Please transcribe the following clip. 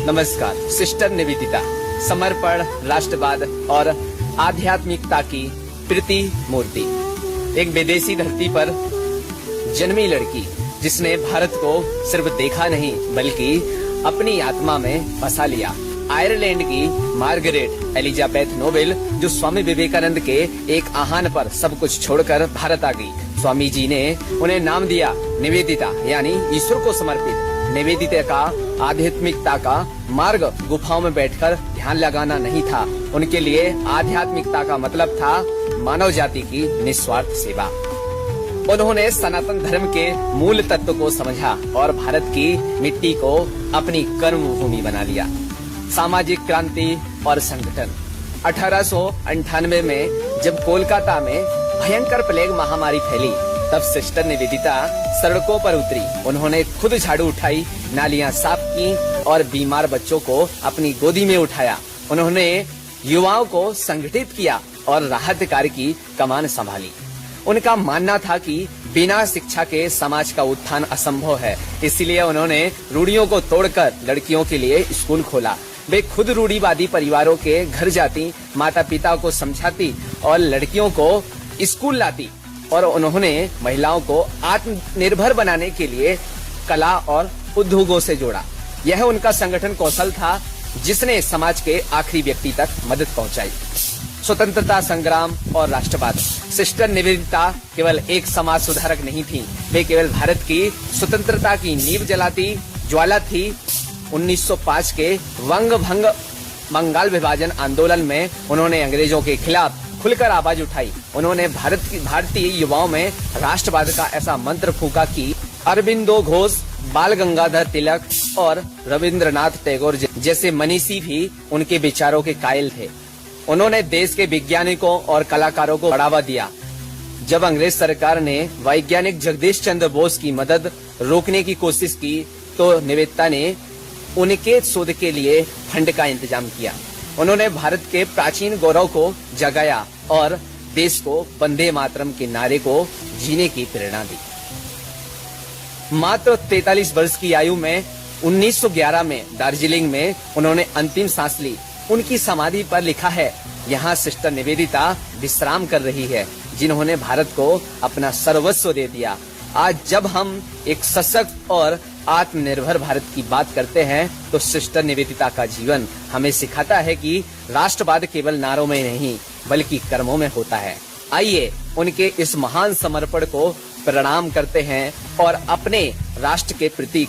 नमस्कार। सिस्टर निवेदिता समर्पण, राष्ट्रवाद और आध्यात्मिकता की प्रति मूर्ति। एक विदेशी धरती पर जन्मी लड़की जिसने भारत को सिर्फ देखा नहीं बल्कि अपनी आत्मा में बसा लिया। आयरलैंड की मार्गरेट एलिजाबेथ नोबेल, जो स्वामी विवेकानंद के एक आह्वान पर सब कुछ छोड़कर भारत आ गई। स्वामी जी ने उन्हें नाम दिया निवेदिता, यानी ईश्वर को समर्पित। निवेदिता का आध्यात्मिकता का मार्ग गुफाओं में बैठकर ध्यान लगाना नहीं था। उनके लिए आध्यात्मिकता का मतलब था मानव जाति की निस्वार्थ सेवा। उन्होंने सनातन धर्म के मूल तत्व को समझा और भारत की मिट्टी को अपनी कर्म भूमि बना लिया। सामाजिक क्रांति और संगठन। 1898 में जब कोलकाता में भयंकर प्लेग महामारी फैली, तब सिस्टर निवेदिता सड़कों पर उतरी। उन्होंने खुद झाड़ू उठाई, नालियां साफ की और बीमार बच्चों को अपनी गोदी में उठाया। उन्होंने युवाओं को संगठित किया और राहत कार्य की कमान संभाली। उनका मानना था कि बिना शिक्षा के समाज का उत्थान असंभव है, इसलिए उन्होंने रूढ़ियों को तोड़कर लड़कियों के लिए स्कूल खोला। वे खुद रूढ़िवादी परिवारों के घर जाती, माता पिता को समझाती और लड़कियों को स्कूल लाती। और उन्होंने महिलाओं को आत्मनिर्भर बनाने के लिए कला और उद्योगों से जोड़ा। यह उनका संगठन कौशल था जिसने समाज के आखिरी व्यक्ति तक मदद पहुंचाई। स्वतंत्रता संग्राम और राष्ट्रवाद। सिस्टर निवेदिता केवल एक समाज सुधारक नहीं थी, वे केवल भारत की स्वतंत्रता की नींव जलाती ज्वाला थी। 1905 के वंग भंग बंगाल विभाजन आंदोलन में उन्होंने अंग्रेजों के खिलाफ खुलकर आवाज उठाई। उन्होंने भारतीय युवाओं में राष्ट्रवाद का ऐसा मंत्र फूंका कि अरबिंदो घोष, बाल गंगाधर तिलक और रविंद्रनाथ टैगोर जैसे मनीषी भी उनके विचारों के कायल थे। उन्होंने देश के वैज्ञानिकों और कलाकारों को बढ़ावा दिया। जब अंग्रेज सरकार ने वैज्ञानिक जगदीश चंद्र बोस की मदद रोकने की कोशिश की, तो निवेदिता ने उनके शोध के लिए फंड का इंतजाम किया। उन्होंने भारत के प्राचीन गौरव को जगाया और देश को वंदे मातरम के नारे को जीने की प्रेरणा दी। मात्र 43 वर्ष की आयु में 1911 में दार्जिलिंग में उन्होंने अंतिम सांस ली। उनकी समाधि पर लिखा है, यहाँ सिस्टर निवेदिता विश्राम कर रही है, जिन्होंने भारत को अपना सर्वस्व दे दिया। आज जब हम एक सशक्त और आत्मनिर्भर भारत की बात करते हैं, तो सिस्टर निवेदिता का जीवन हमें सिखाता है कि राष्ट्रवाद केवल नारों में नहीं बल्कि कर्मों में होता है। आइए उनके इस महान समर्पण को प्रणाम करते हैं और अपने राष्ट्र के प्रति